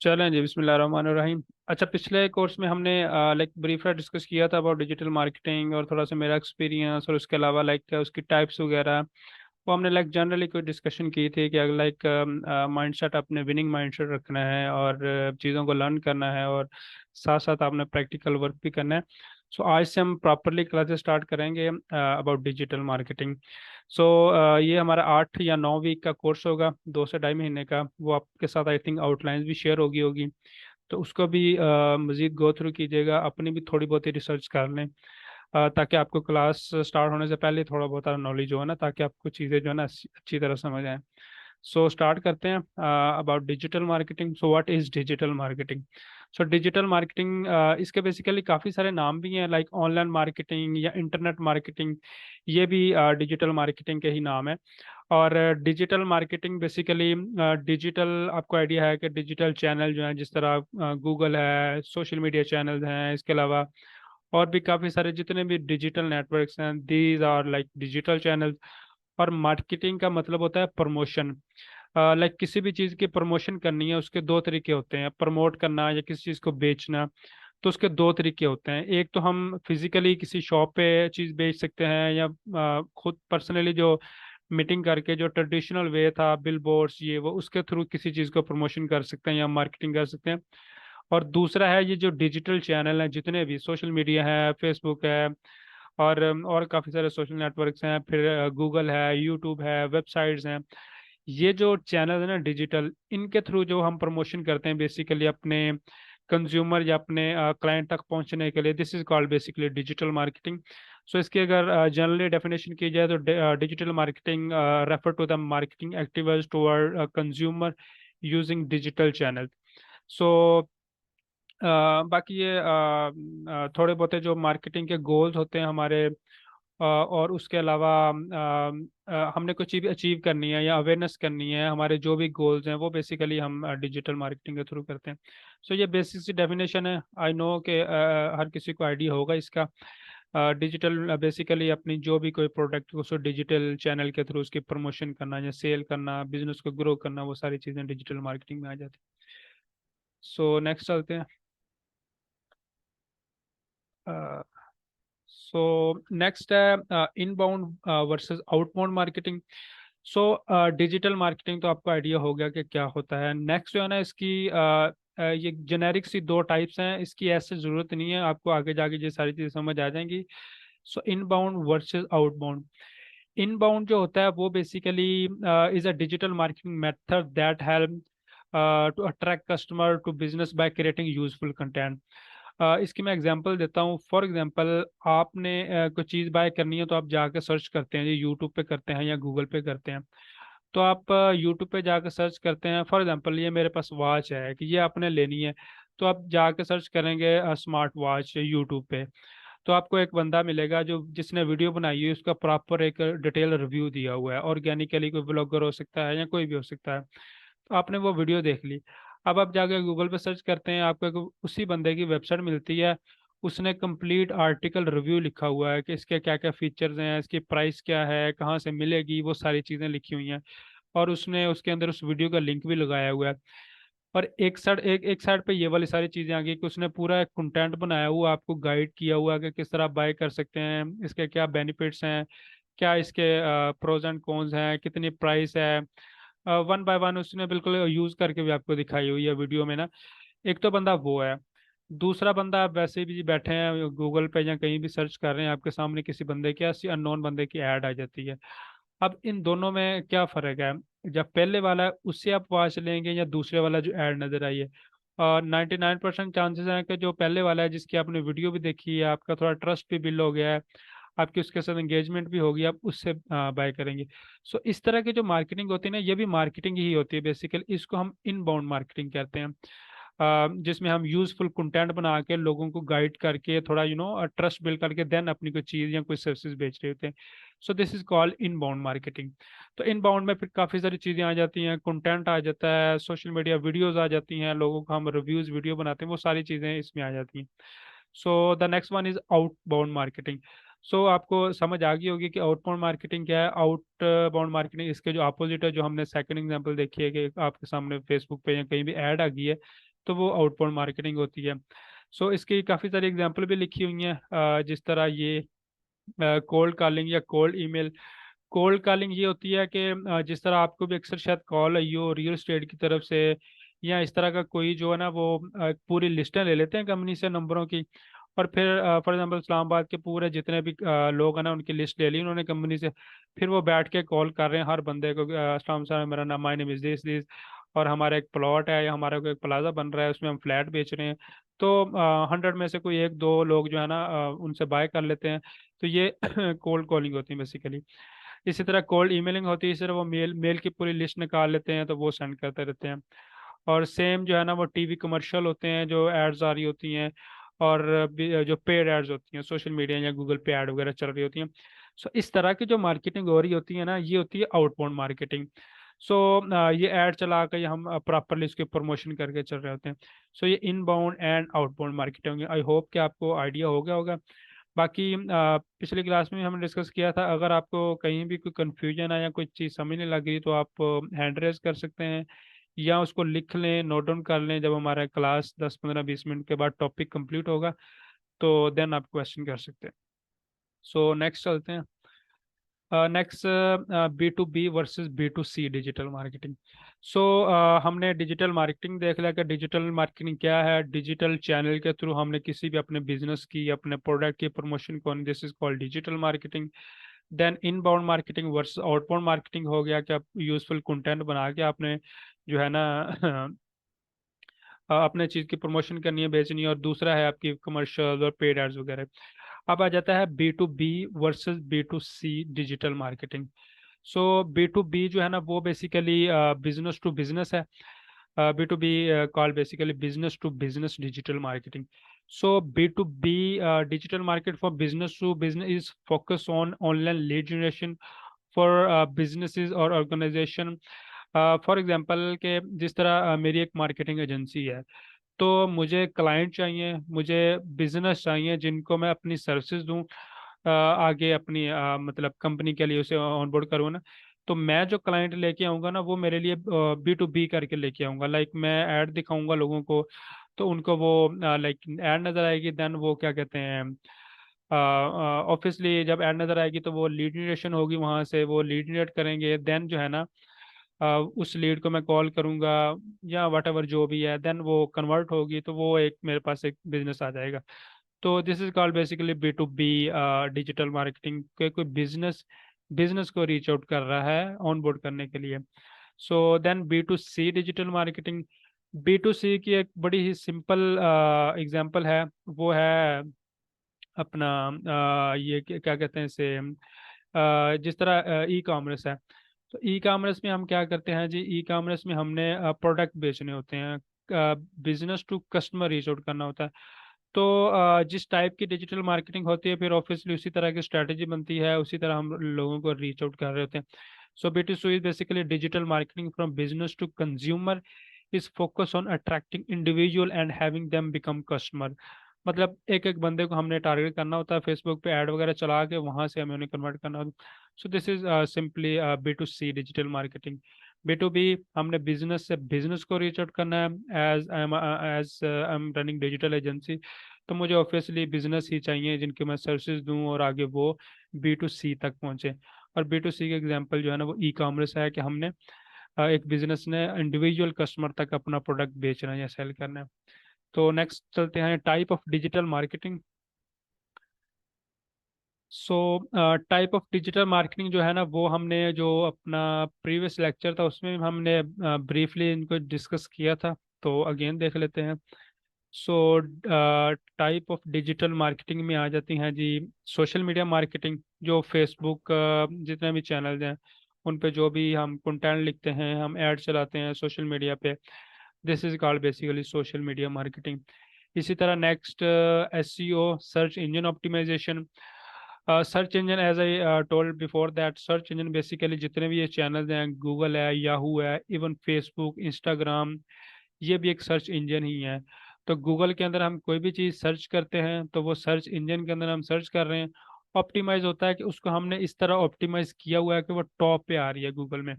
चलें जी, बिस्मिल्लाहिर्रहमानिर्रहीम। अच्छा, पिछले कोर्स में हमने लाइक ब्रीफली डिस्कस किया था अबाउट डिजिटल मार्केटिंग और थोड़ा सा मेरा एक्सपीरियंस, और उसके अलावा लाइक उसकी टाइप्स वगैरह। वो हमने लाइक जनरली कोई डिस्कशन की थी कि अगर लाइक माइंडसेट, अपने विनिंग माइंडसेट रखना है और चीज़ों को लर्न करना है, और साथ साथ आपने प्रैक्टिकल वर्क भी करना है। सो आज से हम प्रॉपरली क्लासेस स्टार्ट करेंगे अबाउट डिजिटल मार्केटिंग। सो ये हमारा 8 या 9 वीक का कोर्स होगा, 2 से ढाई महीने का। वो आपके साथ आई थिंक आउटलाइंस भी शेयर होगी। तो उसको भी मज़ीद गो थ्रू कीजिएगा, अपनी भी थोड़ी बहुत ही रिसर्च कर लें, ताकि आपको क्लास स्टार्ट होने से पहले थोड़ा बहुत नॉलेज हो ना, ताकि आपको चीज़ें जो है ना अच्छी तरह समझ आए। सो स्टार्ट करते हैं about digital marketing. So what is digital marketing? So digital marketing, इसके बेसिकली काफ़ी सारे नाम भी हैं, लाइक ऑनलाइन मार्केटिंग या इंटरनेट मार्केटिंग। ये भी डिजिटल मार्केटिंग के ही नाम है। और डिजिटल मार्केटिंग बेसिकली, डिजिटल, आपको आइडिया है कि डिजिटल चैनल जो हैं, जिस तरह गूगल है, सोशल मीडिया चैनल्स हैं, इसके अलावा और भी काफ़ी सारे जितने भी डिजिटल नेटवर्क्स हैं, these are like digital channel. और मार्केटिंग का मतलब होता है प्रमोशन। लाइक किसी भी चीज़ की प्रमोशन करनी है, उसके दो तरीके होते हैं, प्रमोट करना या किसी चीज़ को बेचना। तो उसके दो तरीके होते हैं। एक तो हम फिजिकली किसी शॉप पे चीज़ बेच सकते हैं, या खुद पर्सनली जो मीटिंग करके, जो ट्रेडिशनल वे था, बिल बोर्ड्स ये वो, उसके थ्रू किसी चीज़ को प्रमोशन कर सकते हैं या मार्केटिंग कर सकते हैं। और दूसरा है ये जो डिजिटल चैनल हैं, जितने भी सोशल मीडिया है, फेसबुक है, और काफ़ी सारे सोशल नेटवर्क्स हैं, फिर गूगल है, यूट्यूब है, वेबसाइट्स हैं। ये जो चैनल है ना डिजिटल, इनके थ्रू जो हम प्रमोशन करते हैं बेसिकली अपने कंज्यूमर या अपने क्लाइंट तक पहुंचने के लिए, this is called basically digital marketing. So इसकी अगर जनरली डेफिनेशन की जाए तो digital marketing refer to the marketing activities toward consumer using digital channel. So बाकी ये थोड़े बहुत जो मार्केटिंग के गोल्स होते हैं हमारे, और उसके अलावा हमने कुछ चीज़ अचीव करनी है या अवेयरनेस करनी है, हमारे जो भी गोल्स हैं वो बेसिकली हम डिजिटल मार्केटिंग के थ्रू करते हैं। सो ये बेसिक सी डेफिनेशन है। आई नो कि हर किसी को आइडिया होगा इसका। डिजिटल बेसिकली अपनी जो भी कोई प्रोडक्ट, उसको डिजिटल चैनल के थ्रू उसकी प्रमोशन करना या सेल करना, बिजनेस को ग्रो करना, वो सारी चीज़ें डिजिटल मार्केटिंग में आ जाती हैं। सो नेक्स्ट चलते हैं। सो नेक्स्ट है inbound versus outbound marketing. So digital marketing तो आपको आइडिया हो गया कि क्या होता है। नेक्स्ट जो है ना इसकी, ये जेनेरिक सी दो टाइप्स हैं, इसकी ऐसे ज़रूरत नहीं है, आपको आगे जाके ये सारी चीज़ें समझ आ जाएंगी। So inbound versus outbound. Inbound जो होता है वो basically is a digital marketing method that help to attract customer to business by creating useful content. इसकी मैं एग्जांपल देता हूँ। फॉर एग्जांपल, आपने कोई चीज़ बाय करनी है तो आप जाके सर्च करते हैं, ये यूट्यूब पे करते हैं या गूगल पे करते हैं। तो आप यूट्यूब पे जाके सर्च करते हैं, फॉर एग्जांपल ये मेरे पास वॉच है कि ये आपने लेनी है। तो आप जाके सर्च करेंगे स्मार्ट वॉच यूट्यूब पे। तो आपको एक बंदा मिलेगा जो जिसने वीडियो बनाई है, उसका प्रॉपर एक डिटेल रिव्यू दिया हुआ है। ऑर्गेनिकली कोई ब्लॉगर हो सकता है या कोई भी हो सकता है। तो आपने वो वीडियो देख ली। अब आप जाके गूगल पे सर्च करते हैं, आपको उसी बंदे की वेबसाइट मिलती है। उसने कंप्लीट आर्टिकल रिव्यू लिखा हुआ है कि इसके क्या क्या फीचर्स हैं, इसकी प्राइस क्या है, कहाँ से मिलेगी, वो सारी चीज़ें लिखी हुई हैं। और उसने उसके अंदर उस वीडियो का लिंक भी लगाया हुआ है। और एक साइड पे ये वाली सारी चीजें आ गई कि उसने पूरा एक कंटेंट बनाया हुआ, आपको गाइड किया हुआ कि किस तरह बाय कर सकते हैं, इसके क्या बेनिफिट्स हैं, क्या इसके प्रोज एंड कॉन्स हैं, कितनी प्राइस है। वन बाय वन उसने बिल्कुल यूज करके भी आपको दिखाई हुई है वीडियो में ना। एक तो बंदा वो है। दूसरा बंदा, आप वैसे भी बैठे हैं गूगल पे या कहीं भी सर्च कर रहे हैं, आपके सामने किसी बंदे की, ऐसी अननोन बंदे की ऐड आ जाती है। अब इन दोनों में क्या फर्क है? जब पहले वाला है उससे आप वॉच लेंगे, या दूसरे वाला जो ऐड नजर आई है, और 99% चांसेस हैं कि जो पहले वाला है, जिसकी आपने वीडियो भी देखी है, आपका थोड़ा ट्रस्ट भी बिल्ड हो गया है, आपकी उसके साथ एंगेजमेंट भी होगी, आप उससे बाय करेंगे। सो इस तरह की जो मार्केटिंग होती है ना, ये भी मार्केटिंग ही होती है बेसिकली। इसको हम इनबाउंड मार्केटिंग कहते हैं, जिसमें हम यूजफुल कंटेंट बना के लोगों को गाइड करके, थोड़ा ट्रस्ट बिल्ड करके देन अपनी कोई चीज़ या कोई सर्विसेज बेच रहे होते हैं। सो this is called inbound marketing. तो इनबाउंड में फिर काफ़ी सारी चीज़ें आ जाती हैं, कंटेंट आ जाता है, सोशल मीडिया वीडियोस आ जाती हैं, लोगों को हम रिव्यूज वीडियो बनाते हैं, वो सारी चीज़ें इसमें आ जाती हैं। So the next one is outbound marketing. So आपको समझ आ गई होगी कि आउटबाउंड मार्केटिंग क्या है। आउटबाउंड मार्केटिंग इसके जो अपोजिट है, जो हमने सेकंड एग्जांपल देखी है कि आपके सामने फेसबुक पे या कहीं भी ऐड आ गई है, तो वो आउटबाउंड मार्केटिंग होती है। सो इसकी काफ़ी सारी एग्जांपल भी लिखी हुई हैं, जिस तरह ये कोल्ड कॉलिंग या कोल्ड ईमेल। कोल्ड कॉलिंग ये होती है कि जिस तरह आपको भी अक्सर शायद कॉल आई हो रियल एस्टेट की तरफ से, या इस तरह का कोई जो है ना वो पूरी लिस्टें ले लेते हैं कंपनी से नंबरों की, और फिर फॉर एग्जांपल इस्लामाबाद के पूरे जितने भी लोग हैं ना उनकी लिस्ट ले ली उन्होंने कंपनी से। फिर वो बैठ के कॉल कर रहे हैं हर बंदे को, अस्सलाम वालेकुम, मेरा नाम, my name is this this, और हमारा एक प्लॉट है या हमारा कोई प्लाजा बन रहा है उसमें हम फ्लैट बेच रहे हैं। तो 100 में से कोई एक दो लोग जो है ना उनसे बाय कर लेते हैं। तो ये कोल्ड कॉलिंग होती है बेसिकली। इसी तरह कोल्ड ईमेलिंग होती है, इस तरह वो मेल मेल की पूरी लिस्ट निकाल लेते हैं तो वो सेंड करते रहते हैं। और सेम जो है ना वो टीवी कमर्शियल होते हैं जो एड्स आ रही होती हैं, और जो पेड एड्स होती हैं सोशल मीडिया या गूगल पे एड वगैरह चल रही होती हैं। सो इस तरह की जो मार्केटिंग हो रही होती है ना ये होती है आउटबाउंड मार्केटिंग। सो ये ऐड चला कर हम प्रॉपरली इसके प्रमोशन करके चल रहे होते हैं। सो ये इनबाउंड एंड आउटबाउंड मार्केटिंग है। आई होप कि आपको आइडिया हो गया होगा। बाकी पिछली क्लास में हमने डिस्कस किया था, अगर आपको कहीं भी कोई कंफ्यूजन है या कोई चीज़ समझ नहीं लग रही तो आप हैंड रेज कर सकते हैं, या उसको लिख लें, नोट डाउन कर लें। जब हमारा क्लास 10-15-20 मिनट के बाद टॉपिक कंप्लीट होगा तो देन आप क्वेश्चन कर सकते हैं। सो नेक्स्ट चलते हैं। Next, B2B versus B2C digital marketing. So हमने डिजिटल मार्केटिंग देख लिया कि डिजिटल मार्केटिंग क्या है। डिजिटल चैनल के थ्रू हमने किसी भी अपने बिजनेस की, अपने प्रोडक्ट की प्रमोशन को, this is called digital marketing. Then inbound marketing versus outbound marketing हो गया कि आप यूजफुल कंटेंट बना के आपने जो है ना अपने चीज़ की प्रमोशन करनी है, बेचनी है। और दूसरा है आपकी कमर्शियल और पेड एड्स वगैरह। अब आ जाता है B2B versus B2C digital marketing. So B2B जो है ना वो बेसिकली बिजनेस टू बिजनेस है। B2B call basically business to business digital marketing. So B2B digital market for business to business is focus on online lead generation for businesses और organization। For example के जिस तरह मेरी एक marketing agency है, तो मुझे क्लाइंट चाहिए, मुझे बिजनेस चाहिए जिनको मैं अपनी सर्विसेज दूं, आगे अपनी मतलब कंपनी के लिए उसे ऑनबोर्ड करूँ ना। तो मैं जो क्लाइंट लेके आऊँगा ना वो मेरे लिए B2B करके लेके आऊँगा। लाइक मैं ऐड दिखाऊंगा लोगों को, तो उनको वो लाइक ऐड नज़र आएगी, देन वो क्या कहते हैं, ऑब्वियसली जब ऐड नज़र आएगी तो वो लीड जनरेशन होगी, वहाँ से वो लीड जनरेट करेंगे। देन जो है ना उस लीड को मैं कॉल करूंगा या वट एवर जो भी है, देन वो कन्वर्ट होगी तो वो एक मेरे पास एक बिजनेस आ जाएगा। तो this is called basically B2B digital marketing के कोई बिजनेस बिजनेस को रीच आउट कर रहा है ऑन बोर्ड करने के लिए। So then B2C digital marketing. B2C की एक बड़ी ही सिंपल एग्जांपल है, वो है अपना ये क्या कहते हैं इसे, जिस तरह ई कॉमर्स है। तो ई कॉमर्स में हम क्या करते हैं जी, ई कॉमर्स में हमने प्रोडक्ट बेचने होते हैं, business to customer reach out करना होता है। तो जिस टाइप की डिजिटल मार्केटिंग होती है फिर ऑब्वियसली उसी तरह की स्ट्रैटेजी बनती है, उसी तरह हम लोगों को रीच आउट कर रहे होते हैं। So B2C is basically digital marketing from business to consumer, is focus on attracting individual and having them become customer. मतलब एक एक बंदे को हमने टारगेट करना होता है, फेसबुक पे ऐड वगैरह चला के वहां से हमें उन्हें कन्वर्ट करना होता है। So this is simply B2C digital marketing. B2B हमने बिजनेस से बिजनेस को रीच आउट करना है। As I am running digital agency, तो मुझे ऑब्वियसली बिजनेस ही चाहिए जिनके मैं सर्विसेज दूं और आगे वो B2C तक पहुंचे। और B2C के एग्जांपल जो है ना वो ई कॉमर्स है कि हमने एक बिजनेस ने इंडिविजुअल कस्टमर तक अपना प्रोडक्ट बेचना है या सेल करना है। तो नेक्स्ट चलते हैं type of digital marketing. So type of digital marketing जो है ना वो हमने जो अपना प्रीवियस लेक्चर था उसमें हमने ब्रीफली इनको डिस्कस किया था, तो अगेन देख लेते हैं। So type of digital marketing में आ जाती हैं जी सोशल मीडिया मार्केटिंग, जो फेसबुक जितने भी चैनल्स हैं उन पे जो भी हम कंटेंट लिखते हैं, हम ऐड चलाते हैं सोशल मीडिया पे, this is called basically social media marketing. इसी तरह next SEO, search engine optimisation. Search engine as I told before that, search engine basically जितने भी ये चैनल्स हैं, गूगल है, याहू है, इवन फेसबुक, इंस्टाग्राम, ये भी एक सर्च इंजन ही है। तो गूगल के अंदर हम कोई भी चीज़ सर्च करते हैं तो वो सर्च इंजन के अंदर हम सर्च कर रहे हैं। ऑप्टिमाइज होता है कि उसको हमने इस तरह ऑप्टिमाइज किया हुआ है कि वो टॉप पे आ रही है, गूगल में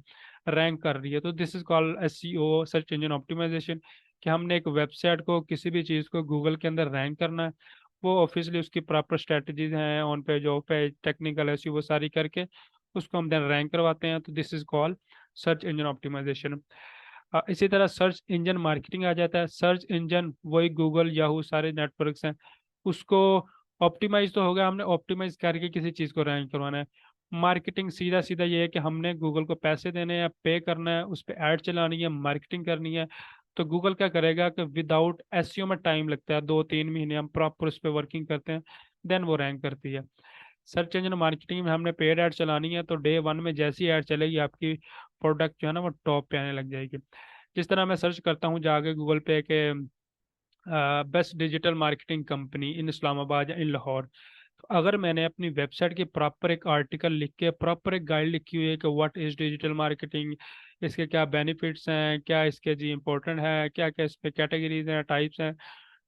रैंक कर रही है। तो this is called SEO, search engine optimisation. कि हमने एक वेबसाइट को, किसी भी चीज़ को गूगल के अंदर रैंक करना है, वो ऑब्वियसली उसकी प्रॉपर स्ट्रेटजीज हैं, on page of page technical SEO वो सारी करके उसको हम देन रैंक करवाते हैं। तो this is called search engine optimisation. इसी तरह सर्च इंजन मार्केटिंग आ जाता है। सर्च इंजन वही गूगल याहू सारे नेटवर्क्स हैं, उसको ऑप्टिमाइज तो होगा, हमने ऑप्टिमाइज करके किसी चीज़ को रैंक करवाना है। मार्केटिंग सीधा सीधा ये है कि हमने गूगल को पैसे देने हैं, पे करना है, उस पर ऐड चलानी है, मार्केटिंग करनी है। तो गूगल क्या करेगा कि विदाउट एसईओ में टाइम लगता है, 2-3 महीने हम प्रॉपर उस पर वर्किंग करते हैं, देन वो रैंक करती है। सर्च इंजन मार्केटिंग में हमने पेड ऐड चलानी है, तो डे वन में जैसी ऐड चलेगी आपकी प्रोडक्ट जो है ना वो टॉप पे आने लग जाएगी। जिस तरह मैं सर्च करता हूँ जाके गूगल पे के बेस्ट डिजिटल मार्केटिंग कंपनी इन इस्लामाबाद या इन लाहौर, तो अगर मैंने अपनी वेबसाइट की प्रॉपर एक आर्टिकल लिख के प्रॉपर एक गाइड लिखी हुई है कि व्हाट इज डिजिटल मार्केटिंग, इसके क्या बेनिफिट्स हैं, क्या इसके जी इंपॉर्टेंट है, क्या क्या इस पे कैटेगरीज हैं, टाइप्स हैं,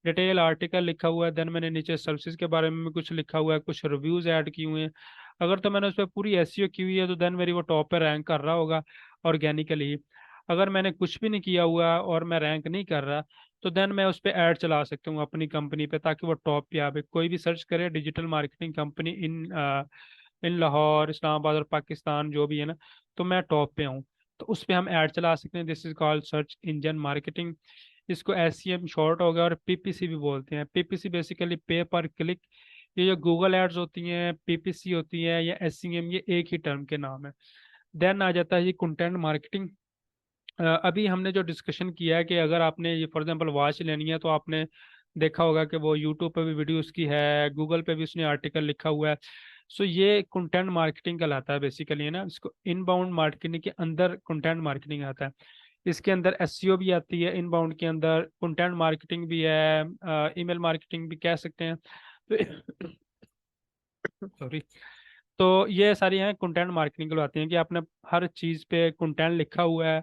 डिटेल आर्टिकल लिखा हुआ है, देन मैंने नीचे सर्विसेज के बारे में भी कुछ लिखा हुआ है, कुछ रिव्यूज ऐड किए हुए हैं, अगर तो मैंने उस पर पूरी एसईओ की हुई है तो देन मेरी वो टॉप पे रैंक कर रहा होगा ऑर्गेनिकली। अगर मैंने कुछ भी नहीं किया हुआ और मैं रैंक नहीं कर रहा, तो देन मैं उस पर ऐड चला सकता हूँ अपनी कंपनी पे, ताकि वो टॉप पे आवे। कोई भी सर्च करे डिजिटल मार्केटिंग कंपनी इन लाहौर, इस्लामाबाद और पाकिस्तान जो भी है ना, तो मैं टॉप पे हूँ, तो उस पर हम ऐड चला सकते हैं। This is called search engine marketing. इसको एसईएम शॉर्ट हो गया, और पीपीसी भी बोलते हैं। पीपीसी बेसिकली पे पर क्लिक। ये जो गूगल एड्स होती हैं, पीपीसी होती है या एसईएम, ये एक ही टर्म के नाम है। देन आ जाता है ये कंटेंट मार्केटिंग। अभी हमने जो डिस्कशन किया है कि अगर आपने ये फॉर एग्जांपल वॉच लेनी है, तो आपने देखा होगा कि वो यूट्यूब पे भी वीडियो उसकी है, गूगल पे भी उसने आर्टिकल लिखा हुआ है। सो ये कंटेंट मार्केटिंग कहलाता है बेसिकली, है ना। इसको इनबाउंड मार्केटिंग के अंदर कंटेंट मार्केटिंग आता है। इसके अंदर एसईओ भी आती है, इनबाउंड के अंदर कंटेंट मार्केटिंग भी है, ईमेल मार्केटिंग भी कह सकते हैं। तो सॉरी। तो ये सारी हैं कंटेंट मार्केटिंग कहलाती हैं कि आपने हर चीज़ पे कंटेंट लिखा हुआ है,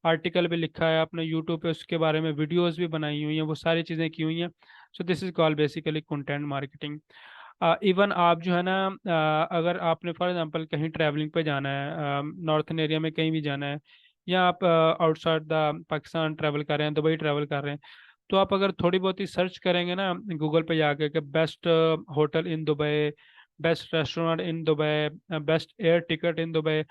आर्टिकल भी लिखा है, आपने यूट्यूब पे उसके बारे में वीडियोस भी बनाई हुई हैं, वो सारी चीज़ें की हुई हैं। सो this is called basically content marketing. Even आप जो है ना, अगर आपने फॉर एग्जांपल कहीं ट्रैवलिंग पे जाना है, नॉर्थन एरिया में कहीं भी जाना है, या आप आउटसाइड द पाकिस्तान ट्रैवल कर रहे हैं, दुबई ट्रैवल कर रहे हैं, तो आप अगर थोड़ी बहुत ही सर्च करेंगे ना गूगल पे जाके कि best hotel in Dubai, best restaurant in Dubai, best air ticket in Dubai.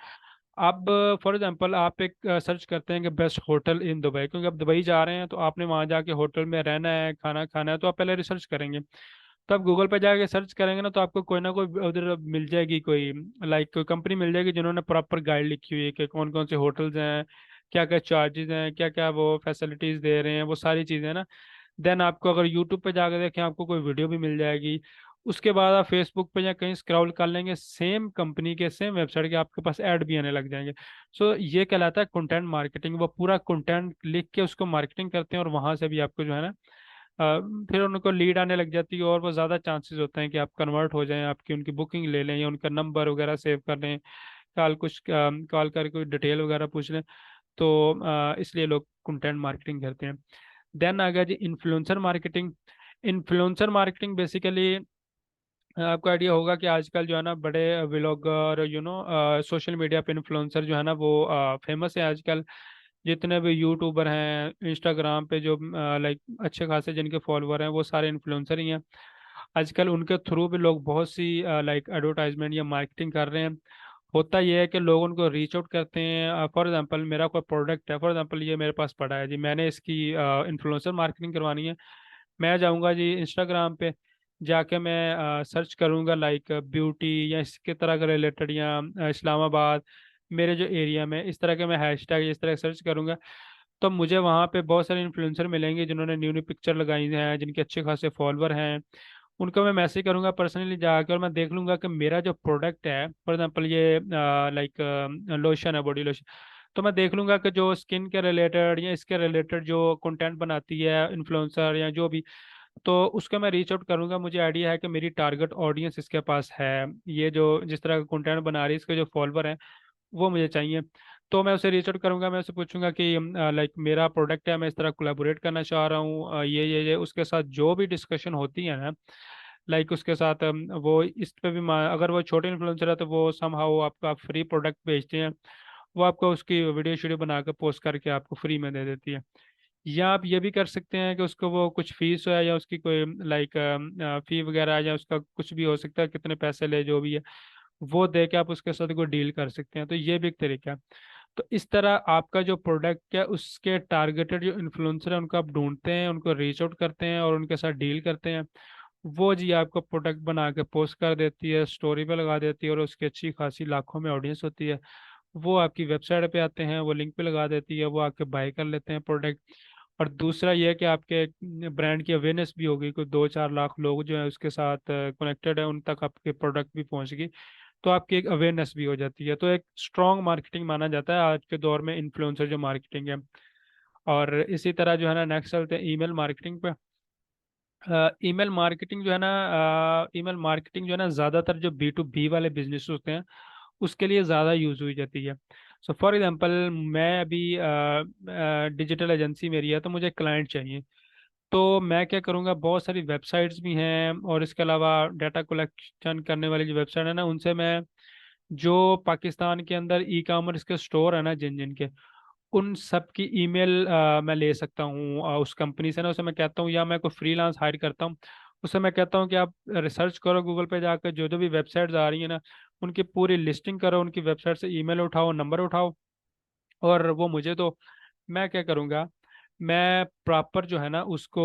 अब फॉर एग्जांपल आप एक सर्च करते हैं कि बेस्ट होटल इन दुबई, क्योंकि आप दुबई जा रहे हैं तो आपने वहाँ जाके होटल में रहना है, खाना खाना है, तो आप पहले रिसर्च करेंगे। तो आप गूगल पे जाके सर्च करेंगे ना, तो आपको कोई ना कोई उधर मिल जाएगी, कोई लाइक कोई कंपनी मिल जाएगी जिन्होंने प्रॉपर गाइड लिखी हुई है कि कौन कौन से होटल्स हैं, क्या क्या चार्जेस हैं, क्या क्या वो फैसिलिटीज दे रहे हैं, वो सारी चीज़ें ना। देन आपको अगर यूट्यूब पे जाकर देखें, आपको कोई वीडियो भी मिल जाएगी। उसके बाद आप फेसबुक पे या कहीं स्क्रॉल कर लेंगे, सेम कंपनी के सेम वेबसाइट के आपके पास ऐड भी आने लग जाएंगे। सो ये कहलाता है कंटेंट मार्केटिंग। वो पूरा कंटेंट लिख के उसको मार्केटिंग करते हैं, और वहां से भी आपको जो है ना, फिर उनको लीड आने लग जाती है, और वो ज़्यादा चांसेस होते हैं कि आप कन्वर्ट हो जाएं, आपकी उनकी बुकिंग ले लें, या उनका नंबर वगैरह सेव कर लें, कॉल करके कोई डिटेल वगैरह पूछ लें। तो इसलिए लोग कंटेंट मार्केटिंग करते हैं। देन आ गया जी influencer marketing. Influencer marketing basically आपको आइडिया होगा कि आजकल जो है ना बड़े व्लॉगर, सोशल मीडिया पे इन्फ्लुएंसर जो है ना वो फेमस है आजकल। जितने भी यूट्यूबर हैं इंस्टाग्राम पे जो लाइक अच्छे खासे जिनके फॉलोअर हैं, वो सारे इन्फ्लुएंसर ही हैं आजकल। उनके थ्रू भी लोग बहुत सी लाइक एडवर्टाइजमेंट या मार्केटिंग कर रहे हैं। होता यह है कि लोग उनको रीच आउट करते हैं। फॉर एग्जांपल मेरा कोई प्रोडक्ट है, फॉर एग्जांपल ये मेरे पास पड़ा है जी, मैंने इसकी इन्फ्लुएंसर मार्केटिंग करवानी है। मैं जाऊंगा जी इंस्टाग्राम पे, जाके मैं सर्च करूंगा लाइक ब्यूटी या इसके तरह के रिलेटेड, या इस्लामाबाद, मेरे जो एरिया में इस तरह के मैं हैशटैग इस तरह सर्च करूंगा। तो मुझे वहाँ पे बहुत सारे इन्फ्लुएंसर मिलेंगे जिन्होंने न्यू न्यू पिक्चर लगाई हैं, जिनके अच्छे खासे फॉलोअर हैं। उनको मैं मैसेज करूंगा पर्सनली जाके, और मैं देख लूंगा कि मेरा जो प्रोडक्ट है, फॉर एग्जांपल ये लाइक लोशन है, बॉडी लोशन, तो मैं देख लूंगा कि जो स्किन के रिलेटेड या इसके रिलेटेड जो कंटेंट बनाती है इन्फ्लुएंसर या जो भी, तो उसका मैं रीच आउट करूंगा। मुझे आइडिया है कि मेरी टारगेट ऑडियंस इसके पास है, ये जो जिस तरह का कंटेंट बना रही है, इसके जो फॉलोअर हैं वो मुझे चाहिए। तो मैं उसे रीच आउट करूंगा, मैं उसे पूछूंगा कि लाइक मेरा प्रोडक्ट है, मैं इस तरह कोलैबोरेट करना चाह रहा हूँ, ये उसके साथ जो भी डिस्कशन होती है ना, लाइक उसके साथ वो इस पे भी अगर वो छोटे इन्फ्लुएंसर है तो वो समहाउ आपका फ्री प्रोडक्ट बेचते हैं। वो आपको उसकी वीडियो शीडियो बना कर पोस्ट करके आपको फ्री में दे देती है। या आप ये भी कर सकते हैं कि उसको वो कुछ फीस है या उसकी कोई लाइक फी वगैरह या उसका कुछ भी हो सकता है, कितने पैसे ले जो भी है वो दे के आप उसके साथ कोई डील कर सकते हैं। तो ये भी एक तरीका है। तो इस तरह आपका जो प्रोडक्ट है उसके टारगेटेड जो इन्फ्लुएंसर है उनको आप ढूंढते हैं, उनको रीच आउट करते हैं और उनके साथ डील करते हैं। वो जी आपको प्रोडक्ट बना के पोस्ट कर देती है, स्टोरी पे लगा देती है, और उसकी अच्छी खासी लाखों में ऑडियंस होती है। वो आपकी वेबसाइट पे आते हैं, वो लिंक पे लगा देती है, वो आके बाय कर लेते हैं प्रोडक्ट। और दूसरा ये है कि आपके ब्रांड की अवेयरनेस भी होगी, कोई 2-4 लाख लोग जो है उसके साथ कनेक्टेड है, उन तक आपके प्रोडक्ट भी पहुंच गई। तो आपकी एक अवेयरनेस भी हो जाती है। तो एक स्ट्रॉन्ग मार्केटिंग माना जाता है आज के दौर में इन्फ्लुएंसर जो मार्केटिंग है। और इसी तरह जो है ना नेक्स्ट चलते हैं ईमेल मार्केटिंग पे। ईमेल मार्केटिंग जो है ना, ईमेल मार्केटिंग जो है ना ज़्यादातर जो B2B वाले बिजनेस होते हैं उसके लिए ज़्यादा यूज हुई जाती है। सो फॉर एग्जांपल, मैं अभी डिजिटल एजेंसी मेरी है, तो मुझे क्लाइंट चाहिए। तो मैं क्या करूँगा, बहुत सारी वेबसाइट्स भी हैं और इसके अलावा डाटा कलेक्शन करने वाली जो वेबसाइट है ना, उनसे मैं जो पाकिस्तान के अंदर ई कॉमर्स के स्टोर है ना जिन जिन के, उन सब की ईमेल मैं ले सकता हूँ उस कंपनी से ना। उसे मैं कहता हूँ, या मैं कोई फ्रीलांस हायर करता हूँ, उसे मैं कहता हूँ कि आप रिसर्च करो गूगल पे जाकर, जो जो भी वेबसाइट्स आ रही है ना उनकी पूरी लिस्टिंग करो, उनकी वेबसाइट से ईमेल उठाओ, नंबर उठाओ, और वो मुझे दो। मैं क्या करूँगा, मैं प्रॉपर जो है ना उसको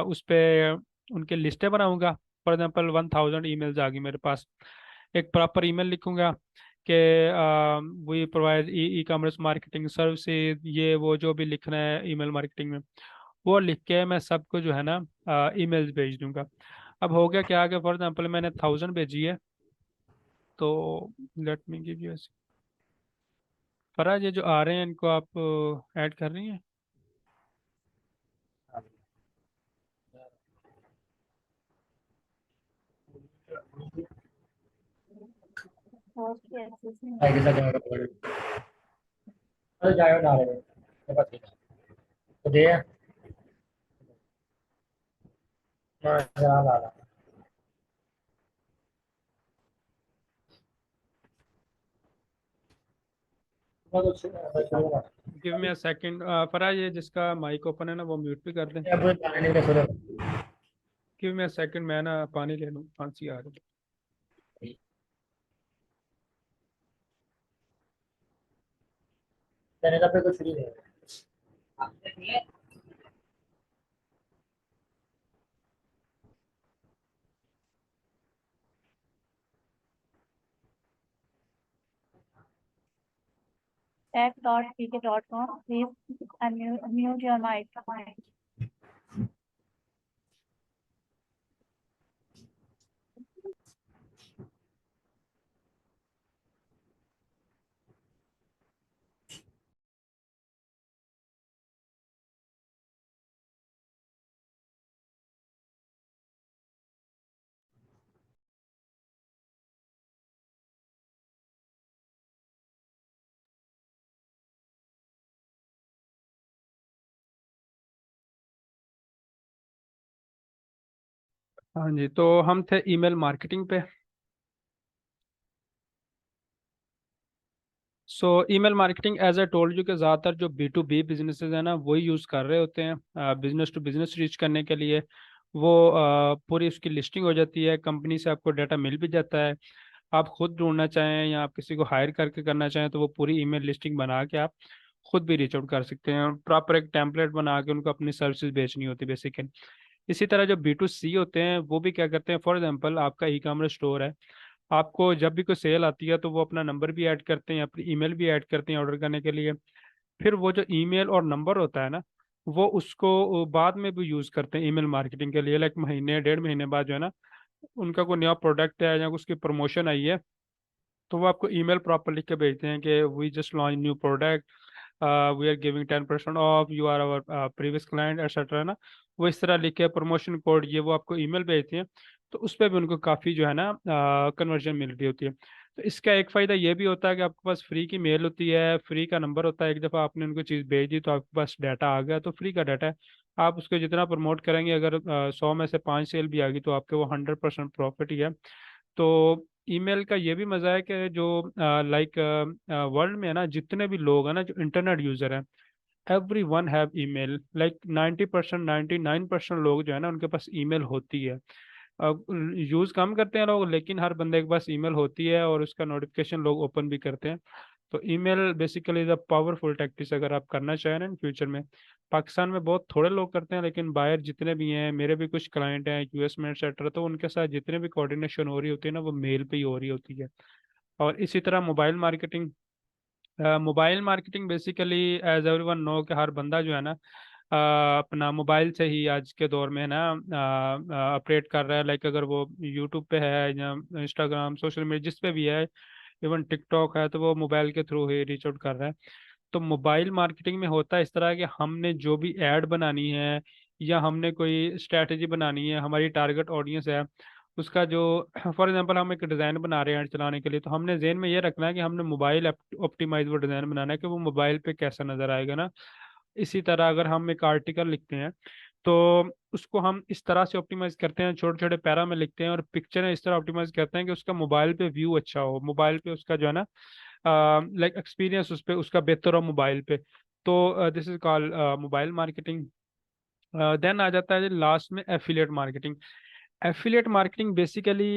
उस पे उनके लिस्टें बनाऊंगा। फॉर एग्जांपल 1000 ईमेल्स आ गई मेरे पास, एक प्रॉपर ईमेल लिखूंगा कि we provide e e commerce marketing services, ये वो जो भी लिखना है ईमेल मार्केटिंग में, वो लिख के मैं सबको जो है ना ईमेल्स भेज दूंगा। अब हो गया क्या, आगे फॉर एग्जांपल मैंने 1000 भेजी है, तो let me give you. Faraz, ये जो आ रहे हैं इनको आप ऐड कर रही हैं? आगे से जाएगा तो जाएगा डाल रहे हैं पता नहीं तो दे मैं जरा ला रहा बहुत अच्छा give me a second. Faraz, ये जिसका माइक ओपन है ना वो म्यूट भी कर दें। अब गाने का सुनो गिव मी अ सेकंड, मैं ना पानी ले लूँ, खांसी आ रही मैंने कहा पे कुछ नहीं है tech.pk.com. Please unmute your mic. है। हाँ जी, तो हम थे ईमेल मार्केटिंग पे। So email marketing as a told you कि ज़्यादातर जो B2B बिजनेसेस हैं ना वही यूज़ कर रहे होते हैं बिजनेस टू बिजनेस रीच करने के लिए। वो पूरी उसकी लिस्टिंग हो जाती है, कंपनी से आपको डाटा मिल भी जाता है। आप खुद ढूंढना चाहें या आप किसी को हायर करके करना चाहें तो वो पूरी ईमेल लिस्टिंग बना के आप खुद भी रीच आउट कर सकते हैं, प्रॉपर एक टेम्पलेट बना के उनको अपनी सर्विसेज बेचनी होती है बेसिकली। इसी तरह जो B2C होते हैं वो भी क्या करते हैं, फॉर एग्जांपल आपका ई कॉमर्स स्टोर है, आपको जब भी कोई सेल आती है तो वो अपना नंबर भी ऐड करते हैं, अपनी ईमेल भी ऐड करते हैं ऑर्डर करने के लिए। फिर वो जो ईमेल और नंबर होता है ना, वो उसको बाद में भी यूज़ करते हैं ईमेल मार्केटिंग के लिए, लाइक महीने 1.5 महीने बाद जो है ना उनका कोई नया प्रोडक्ट है या उसकी प्रमोशन आई है, तो वो आपको ईमेल प्रॉपर लिख के भेजते हैं कि we just launch new product, we are giving 10% off, you are our previous client etcetera ना। वो इस तरह लिख के प्रमोशन कोड ये वो आपको ईमेल भेजते हैं। तो उस पर भी उनको काफ़ी जो है ना कन्वर्जन मिल रही होती है। तो इसका एक फ़ायदा ये भी होता है कि आपके पास फ्री की मेल होती है, फ्री का नंबर होता है, एक दफ़ा आपने उनको चीज़ भेज दी तो आपके पास डाटा आ गया, तो फ्री का डाटा है। आप उसको जितना प्रमोट करेंगे, अगर 100 में से 5 सेल भी आ गई तो आपके वो 100% प्रॉफिट ही है। तो ईमेल का ये भी मज़ा है कि जो लाइक वर्ल्ड में है ना जितने भी लोग हैं ना जो इंटरनेट यूज़र हैं, every one have email, like 90%, 99% लोग जो है ना उनके पास ईमेल होती है। यूज कम करते हैं लोग, लेकिन हर बंदे के पास ईमेल होती है और उसका नोटिफिकेशन लोग ओपन भी करते हैं। तो email basically is a powerful tactics अगर आप करना चाहें ना इन फ्यूचर में। पाकिस्तान में बहुत थोड़े लोग करते हैं, लेकिन बाहर जितने भी हैं, मेरे भी कुछ क्लाइंट हैं यूएस में एक्सेट्रा, तो उनके साथ जितने भी कोऑर्डिनेशन हो रही होती है ना वो मेल पे ही हो रही होती है। और इसी तरह mobile marketing basically as everyone know कि हर बंदा जो है ना अपना मोबाइल से ही आज के दौर में है ना अपडेट कर रहा है। लाइक अगर वो यूट्यूब पे है या इंस्टाग्राम सोशल मीडिया जिस पे भी है, इवन टिकटॉक है, तो वो मोबाइल के थ्रू ही रीच आउट कर रहा है। तो मोबाइल मार्केटिंग में होता है इस तरह कि हमने जो भी ऐड बनानी है या हमने कोई स्ट्रैटेजी बनानी है, हमारी टारगेट ऑडियंस है उसका जो फॉर एग्जांपल हम एक डिज़ाइन बना रहे हैं ऐड चलाने के लिए, तो हमने जेन में ये रखना है कि हमने मोबाइल ऑप्टिमाइज वो डिज़ाइन बनाना है कि वो मोबाइल पे कैसा नज़र आएगा ना। इसी तरह अगर हम एक आर्टिकल लिखते हैं तो उसको हम इस तरह से ऑप्टिमाइज करते हैं, छोटे छोटे पैरा में लिखते हैं, और पिक्चर इस तरह ऑप्टिमाइज करते हैं कि उसका मोबाइल पे व्यू अच्छा हो, मोबाइल पे उसका जो है ना लाइक एक्सपीरियंस उस पे उसका बेहतर हो मोबाइल पे। तो this is called mobile marketing. Then आ जाता है लास्ट में affiliate marketing. Affiliate marketing basically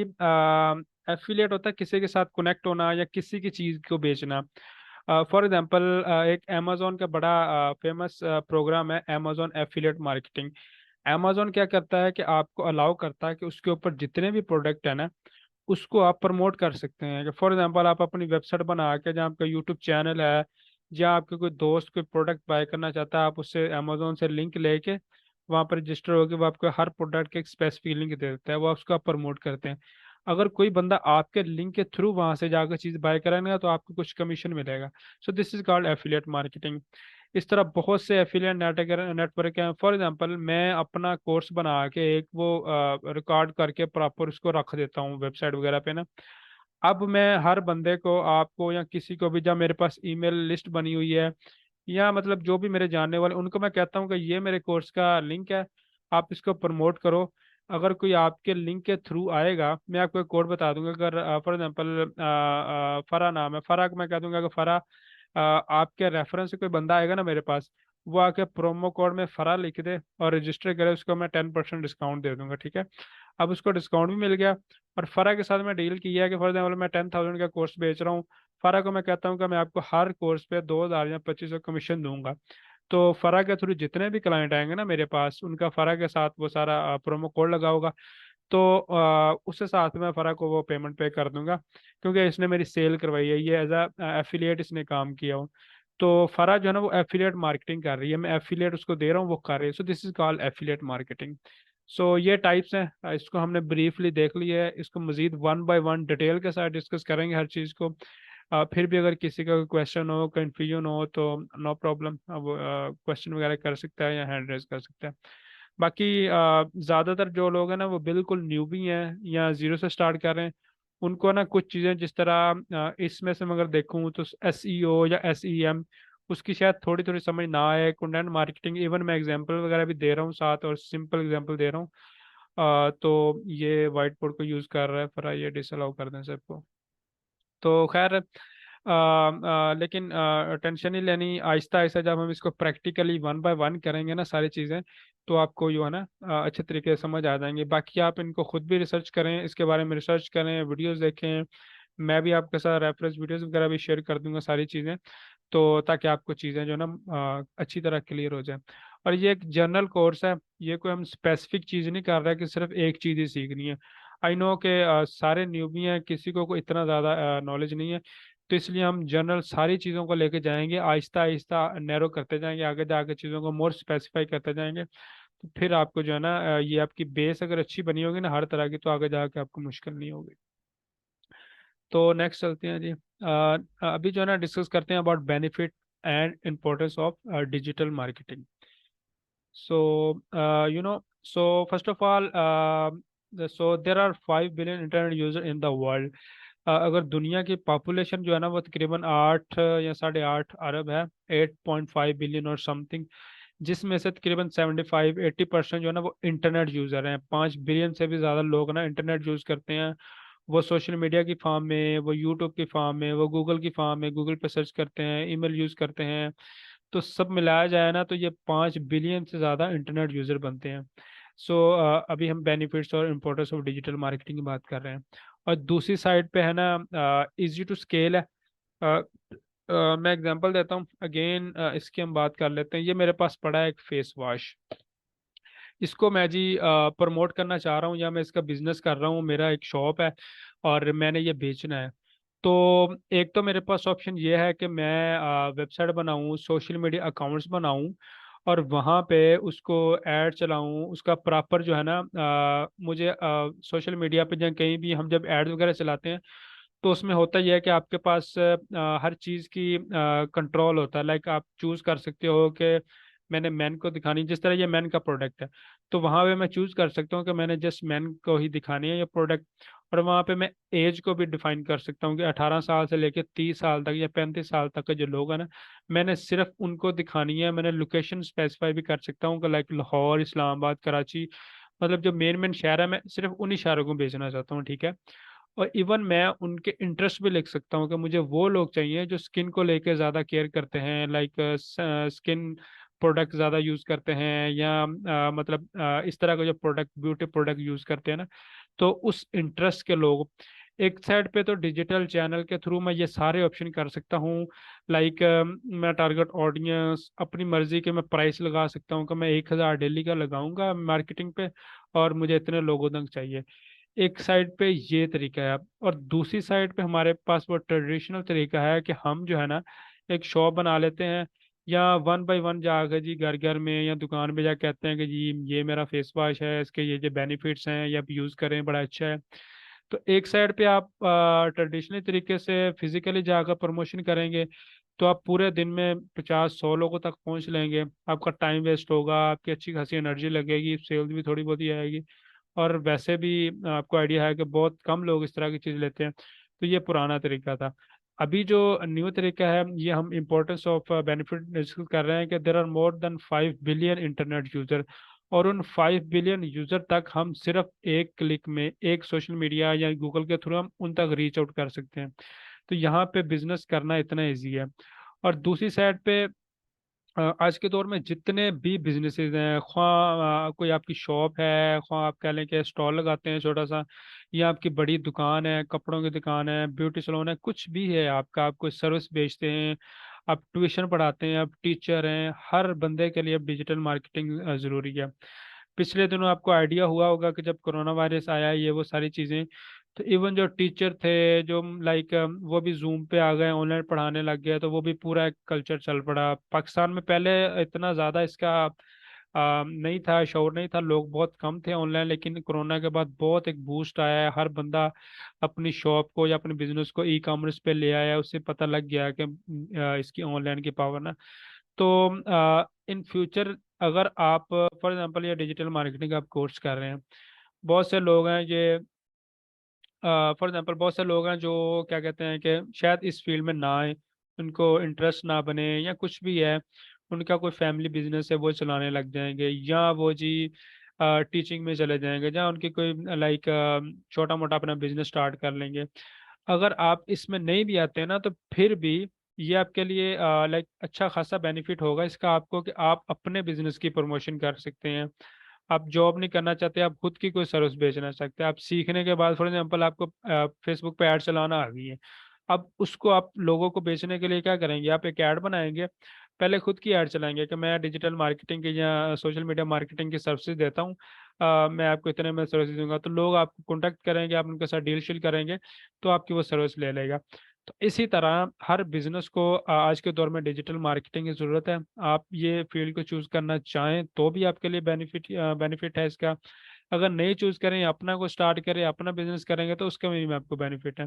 affiliate होता है किसी के साथ कनेक्ट होना या किसी की चीज़ को बेचना। फॉर एग्जांपल एक अमेजोन का बड़ा फेमस प्रोग्राम है अमेजोन एफिलिएट मार्केटिंग। अमेजोन क्या करता है कि आपको अलाउ करता है कि उसके ऊपर जितने भी प्रोडक्ट है ना उसको आप प्रमोट कर सकते हैं। फॉर एग्जांपल आप अपनी वेबसाइट बना के, जहाँ आपका यूट्यूब चैनल है या आपके कोई दोस्त कोई प्रोडक्ट बाय करना चाहता है, आप उससे अमेजोन से लिंक लेके वहाँ पर रजिस्टर होकर वो आपको हर प्रोडक्ट के एक स्पेसिफिक लिंक दे देता है, वो उसको आप प्रमोट करते हैं। अगर कोई बंदा आपके लिंक के थ्रू वहां से जाकर चीज बाय कराएगा तो आपको कुछ कमीशन मिलेगा। सो this is called affiliate marketing. इस तरह बहुत से एफिलिएट नेटवर्क हैं। फॉर एग्जांपल मैं अपना कोर्स बना के एक वो रिकॉर्ड करके प्रॉपर उसको रख देता हूँ वेबसाइट वगैरह पे ना। अब मैं हर बंदे को, आपको या किसी को भी, जब मेरे पास ईमेल लिस्ट बनी हुई है या मतलब जो भी मेरे जानने वाले, उनको मैं कहता हूँ कि ये मेरे कोर्स का लिंक है, आप इसको प्रमोट करो। अगर कोई आपके लिंक के थ्रू आएगा, मैं आपको एक कोड बता दूंगा। अगर फॉर एग्जांपल फरा नाम है, फरा को मैं कह दूंगा कि फरा आपके रेफरेंस से कोई बंदा आएगा ना मेरे पास, वो आके प्रोमो कोड में फरा लिख दे और रजिस्टर करे, उसको मैं 10% डिस्काउंट दे दूंगा, ठीक है। अब उसको डिस्काउंट भी मिल गया। और फरा के साथ मैं डील किया है कि फॉर एग्जाम्पल मैं 10,000 का कोर्स बेच रहा हूँ, फरा को मैं कहता हूँ कि मैं आपको हर कोर्स पे 2,000 या 2,500 कमीशन दूंगा। तो फरा के थ्रू जितने भी क्लाइंट आएंगे ना मेरे पास, उनका फरा के साथ वो सारा प्रोमो कोड लगा होगा, तो उसके साथ में फरा को वो पेमेंट पे कर दूंगा, क्योंकि इसने मेरी सेल करवाई है, ये एज एफिलिएट इसने काम किया हो। तो फरा जो है ना वो एफिलिएट मार्केटिंग कर रही है, मैं एफिलिएट उसको दे रहा हूँ, वो कर रही है। So this is called affiliate marketing. So ये टाइप्स हैं, इसको हमने ब्रीफली देख लिया है, इसको मजीद वन बाय वन डिटेल के साथ डिस्कस करेंगे हर चीज़ को। फिर भी अगर किसी का कोई क्वेश्चन हो, कंफ्यूजन हो, तो नो प्रॉब्लम, अब क्वेश्चन वगैरह कर सकता है या हैंड रेज कर सकता है। बाकी ज़्यादातर जो लोग हैं ना वो बिल्कुल न्यूबी हैं या जीरो से स्टार्ट कर रहे हैं, उनको ना कुछ चीज़ें जिस तरह इसमें से मैं अगर देखूँ तो एसईओ या एसईएम, उसकी शायद थोड़ी थोड़ी समझ ना आए। कंटेंट मार्केटिंग इवन मैं एग्जांपल वगैरह भी दे रहा हूँ साथ, और सिंपल एग्जांपल दे रहा हूँ। तो ये वाइट बोर्ड को यूज़ कर रहा है, पर ये डिसअलाउ कर दें सबको। तो खैर लेकिन टेंशन नहीं लेनी, आहिस्ता आहिस्ता जब हम इसको प्रैक्टिकली वन बाय वन करेंगे ना सारी चीज़ें, तो आपको जो है ना अच्छे तरीके से समझ आ जाएंगे। बाकी आप इनको खुद भी रिसर्च करें, इसके बारे में रिसर्च करें, वीडियोस देखें। मैं भी आपके साथ रेफरेंस वीडियोस वगैरह भी शेयर कर दूंगा सारी चीज़ें, तो ताकि आपको चीज़ें जो है ना अच्छी तरह क्लियर हो जाए। और ये एक जनरल कोर्स है, ये कोई हम स्पेसिफिक चीज़ नहीं कर रहे कि सिर्फ एक चीज़ ही सीखनी है। आई नो के सारे न्यूबी हैं, किसी को इतना ज़्यादा नॉलेज नहीं है, तो इसलिए हम जनरल सारी चीज़ों को लेके जाएंगे, आहिस्ता आहिस्ता नैरो करते जाएंगे, आगे जाके चीज़ों को मोर स्पेसिफाई करते जाएंगे। तो फिर आपको जो है ना ये आपकी बेस अगर अच्छी बनी होगी ना हर तरह की, तो आगे जाके आपको मुश्किल नहीं होगी। तो नेक्स्ट चलते हैं जी। अभी जो है ना डिस्कस करते हैं about benefit and importance of digital marketing. So, so first of all, so there are 5 billion internet user in the world. अगर दुनिया की पॉपुलेशन जो है ना वो तकरीबन 8 या 8.5 अरब है, 8.5 बिलियन और समथिंग, जिसमें से तकरीबन 75-80% जो है ना वो इंटरनेट यूज़र हैं। 5 बिलियन से भी ज़्यादा लोग ना इंटरनेट यूज़ करते हैं। वो सोशल मीडिया की फार्म में, वो यूट्यूब की फार्म में, वो गूगल की फार्म में, गूगल पे सर्च करते हैं, ईमेल यूज़ करते हैं। तो सब मिलाया जाए ना तो ये 5 बिलियन से ज़्यादा इंटरनेट यूज़र बनते हैं। सो अभी हम बेनिफिट्स और इम्पोर्टेंस ऑफ डिजिटल मार्केटिंग की बात कर रहे हैं। और दूसरी साइड पे है ना, इजी टू स्केल है। मैं एग्जांपल देता हूँ अगेन, इसकी हम बात कर लेते हैं। ये मेरे पास पड़ा है एक फेस वॉश। इसको मैं जी प्रमोट करना चाह रहा हूँ, या मैं इसका बिजनेस कर रहा हूँ, मेरा एक शॉप है और मैंने ये बेचना है। तो एक तो मेरे पास ऑप्शन ये है कि मैं वेबसाइट बनाऊँ, सोशल मीडिया अकाउंट्स बनाऊँ और वहाँ पे उसको ऐड चलाऊँ। उसका प्रॉपर जो है ना, मुझे सोशल मीडिया पे या कहीं भी हम जब ऐड वगैरह चलाते हैं तो उसमें होता यह है कि आपके पास हर चीज़ की कंट्रोल होता है। लाइक आप चूज कर सकते हो कि मैंने मैन को दिखानी, जिस तरह ये मैन का प्रोडक्ट है तो वहाँ पे मैं चूज कर सकता हूँ कि मैंने जस्ट मैन को ही दिखानी है ये प्रोडक्ट। और वहाँ पे मैं एज को भी डिफाइन कर सकता हूँ कि 18 साल से लेकर 30 साल तक या 35 साल तक के जो लोग हैं ना, मैंने सिर्फ उनको दिखानी है। मैंने लोकेशन स्पेसिफाई भी कर सकता हूँ कि लाइक लाहौर, इस्लामाबाद, कराची, मतलब जो मेन मेन शहर है मैं सिर्फ उन्हीं शहरों को बेचना चाहता हूँ, ठीक है। और इवन मैं उनके इंटरेस्ट भी लिख सकता हूँ कि मुझे वो लोग चाहिए जो स्किन को लेके ज़्यादा केयर करते हैं, लाइक स्किन प्रोडक्ट ज़्यादा यूज़ करते हैं, या मतलब इस तरह का जो प्रोडक्ट, ब्यूटी प्रोडक्ट यूज़ करते हैं ना, तो उस इंटरेस्ट के लोग। एक साइड पे तो डिजिटल चैनल के थ्रू मैं ये सारे ऑप्शन कर सकता हूँ। लाइक मैं टारगेट ऑडियंस अपनी मर्जी के मैं प्राइस लगा सकता हूँ कि मैं 1,000 डेली का लगाऊंगा मार्केटिंग पे और मुझे इतने लोगों तक चाहिए। एक साइड पे ये तरीका है। और दूसरी साइड पे हमारे पास वो ट्रेडिशनल तरीका है कि हम जो है ना एक शॉप बना लेते हैं, या वन बाय वन जाकर जी घर घर में या दुकान पे जा कहते हैं कि जी ये मेरा फेस वॉश है, इसके ये बेनिफिट्स हैं, ये आप यूज़ करें, बड़ा अच्छा है। तो एक साइड पे आप ट्रेडिशनल तरीके से फिजिकली जाकर प्रमोशन करेंगे तो आप पूरे दिन में 50-100 लोगों तक पहुंच लेंगे। आपका टाइम वेस्ट होगा, आपकी अच्छी खासी एनर्जी लगेगी, सेल्स भी थोड़ी बहुत ही आएगी। और वैसे भी आपको आइडिया है कि बहुत कम लोग इस तरह की चीज़ लेते हैं। तो ये पुराना तरीका था। अभी जो न्यू तरीका है, ये हम इम्पोर्टेंस ऑफ बेनिफिट डिस्कस कर रहे हैं कि there are more than 5 billion internet user. और उन 5 बिलियन यूजर तक हम सिर्फ एक क्लिक में, एक सोशल मीडिया या गूगल के थ्रू हम उन तक रीच आउट कर सकते हैं। तो यहाँ पे बिजनेस करना इतना ईजी है। और दूसरी साइड पे आज के दौर में जितने भी बिजनेसेस हैं, ख्वाह कोई आपकी शॉप है, ख्वाह आप कह लें कि स्टॉल लगाते हैं छोटा सा, या आपकी बड़ी दुकान है, कपड़ों की दुकान है, ब्यूटी सैलून है, कुछ भी है आपका, आप कोई सर्विस बेचते हैं, आप ट्यूशन पढ़ाते हैं, आप टीचर हैं, हर बंदे के लिए अब डिजिटल मार्केटिंग ज़रूरी है। पिछले दिनों आपको आइडिया हुआ होगा कि जब कोरोना वायरस आया, ये वो सारी चीज़ें, तो इवन जो टीचर थे जो लाइक वो भी जूम पे आ गए, ऑनलाइन पढ़ाने लग गए, तो वो भी पूरा एक कल्चर चल पड़ा। पाकिस्तान में पहले इतना ज़्यादा इसका नहीं था, शौर नहीं था, लोग बहुत कम थे ऑनलाइन, लेकिन कोरोना के बाद बहुत एक बूस्ट आया है। हर बंदा अपनी शॉप को या अपने बिजनेस को ई कॉमर्स पे ले आया, उससे पता लग गया कि इसकी ऑनलाइन की पावर ना। तो इन फ्यूचर अगर आप फॉर एग्जांपल ये डिजिटल मार्केटिंग का आप कोर्स कर रहे हैं, बहुत से लोग हैं ये, फॉर एग्जांपल बहुत से लोग हैं जो क्या कहते हैं कि शायद इस फील्ड में ना आए, उनको इंटरेस्ट ना बने, या कुछ भी है, उनका कोई फैमिली बिजनेस है वो चलाने लग जाएंगे, या वो जी टीचिंग में चले जाएंगे, या उनकी कोई लाइक छोटा मोटा अपना बिजनेस स्टार्ट कर लेंगे। अगर आप इसमें नहीं भी आते हैं ना, तो फिर भी ये आपके लिए लाइक अच्छा खासा बेनिफिट होगा इसका आपको, कि आप अपने बिजनेस की प्रमोशन कर सकते हैं। आप जॉब नहीं करना चाहते, आप खुद की कोई सर्विस बेचना चाहते हैं, आप सीखने के बाद फॉर एग्जांपल आपको फेसबुक पे ऐड चलाना आ गई है, अब उसको आप लोगों को बेचने के लिए क्या करेंगे, आप एक ऐड बनाएंगे, पहले खुद की ऐड चलाएंगे कि मैं डिजिटल मार्केटिंग की या सोशल मीडिया मार्केटिंग की सर्विसेज देता हूँ, मैं आपको इतने में सर्विस दूंगा, तो लोग आपको कॉन्टैक्ट करेंगे, आप उनके साथ डील शील करेंगे, तो आपकी वो सर्विस ले लेगा। तो इसी तरह हर बिजनेस को आज के दौर में डिजिटल मार्केटिंग की ज़रूरत है। आप ये फील्ड को चूज़ करना चाहें तो भी आपके लिए बेनिफिट है इसका। अगर नहीं चूज़ करें, अपना को स्टार्ट करें, अपना बिजनेस करेंगे, तो उसके में भी आपको बेनिफिट है।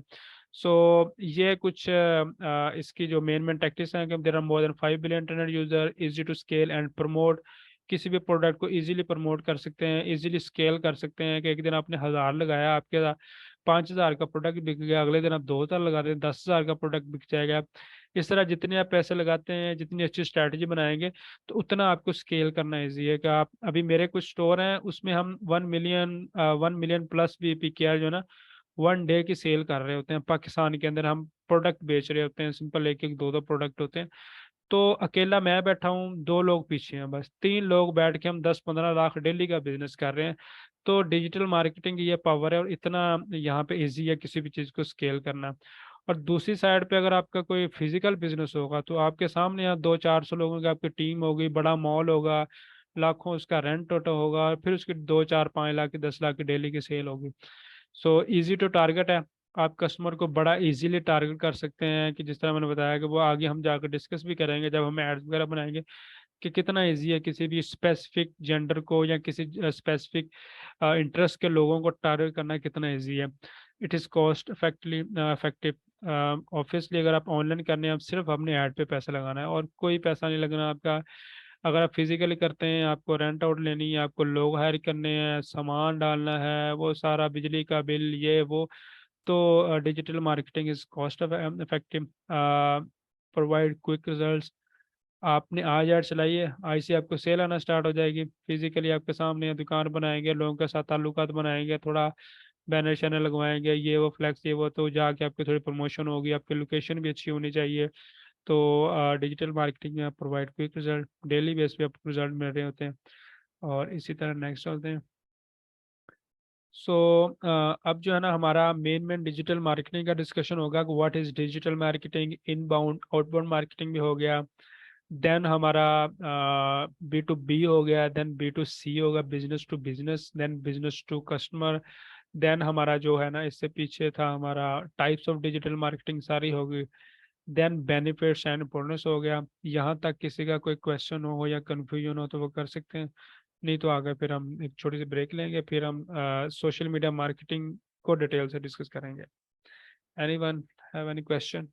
सो ये कुछ इसकी जो मेन मेन टैक्टिक्स हैं कि there are more than 5 billion internet user, easy to scale and promote. किसी भी प्रोडक्ट को इजीली प्रमोट कर सकते हैं, इजीली स्केल कर सकते हैं, कि एक दिन आपने 1,000 लगाया, आपके 5,000 का प्रोडक्ट बिक गया, अगले दिन आप 2,000 लगा रहे हैं, 10,000 का प्रोडक्ट बिक जाएगा। इस तरह जितने आप पैसे लगाते हैं, जितनी अच्छी स्ट्रैटेजी बनाएंगे, तो उतना आपको स्केल करना ईजी है। कि आप अभी मेरे कुछ स्टोर हैं उसमें हम 1 मिलियन प्लस भी पीकेआर जो है ना, 1 डे की सेल कर रहे होते हैं। पाकिस्तान के अंदर हम प्रोडक्ट बेच रहे होते हैं, सिंपल एक एक दो दो प्रोडक्ट होते हैं। तो अकेला मैं बैठा हूँ, 2 लोग पीछे हैं, बस 3 लोग बैठ के हम 10-15 लाख डेली का बिजनेस कर रहे हैं। तो डिजिटल मार्केटिंग की ये पावर है और इतना यहाँ पे इजी है किसी भी चीज़ को स्केल करना। और दूसरी साइड पे अगर आपका कोई फिजिकल बिजनेस होगा तो आपके सामने यहाँ 200-400 लोगों की आपकी टीम होगी, बड़ा मॉल होगा, लाखों उसका रेंट टोटल होगा, फिर उसकी 2-4-5 लाख की 10 लाख की डेली की सेल होगी। सो इजी टू टारगेट है। आप कस्टमर को बड़ा इजीली टारगेट कर सकते हैं कि जिस तरह मैंने बताया कि वो आगे हम जाकर डिस्कस भी करेंगे जब हम एड्स वगैरह बनाएंगे कि कितना इजी है किसी भी स्पेसिफिक जेंडर को या किसी स्पेसिफिक इंटरेस्ट के लोगों को टारगेट करना कितना इजी है। It is cost effective. Obviously अगर आप ऑनलाइन करने हैं, आप सिर्फ अपने ऐड पे पैसा लगाना है और कोई पैसा नहीं लगना आपका। अगर आप फिजिकली करते हैं, आपको रेंट आउट लेनी है, आपको लोग हायर करने हैं, सामान डालना है, वो सारा बिजली का बिल ये वो। तो digital marketing is cost effective, provide quick results. आपने आज ऐड चलाई है, आज से आपको सेल आना स्टार्ट हो जाएगी। फिजिकली आपके सामने दुकान बनाएंगे, लोगों के साथ ताल्लुकात बनाएंगे, थोड़ा बैनर शैनर लगवाएंगे, ये वो फ्लैक्स ये वो, तो जाके आपकी थोड़ी प्रमोशन होगी, आपकी लोकेशन भी अच्छी होनी चाहिए। तो डिजिटल मार्केटिंग में आप provide quick result, daily base पे आपको रिजल्ट मिल रहे होते हैं। और इसी तरह नेक्स्ट चलते हैं। सो अब जो है ना हमारा मेन डिजिटल मार्केटिंग का डिस्कशन होगा कि what is digital marketing, inbound outbound marketing भी हो गया। देन हमारा B2B हो गया, देन B2C होगा, business to business, then business to customer. Then हमारा जो है ना इससे पीछे था हमारा टाइप्स ऑफ डिजिटल मार्केटिंग सारी होगी। देन बेनिफिट्स एंड बोनस हो गया। यहाँ तक किसी का कोई क्वेश्चन हो या कंफ्यूजन हो तो वो कर सकते हैं, नहीं तो आगे फिर हम एक छोटी सी ब्रेक लेंगे, फिर हम सोशल मीडिया मार्केटिंग को डिटेल से डिस्कस करेंगे। Anyone have any question?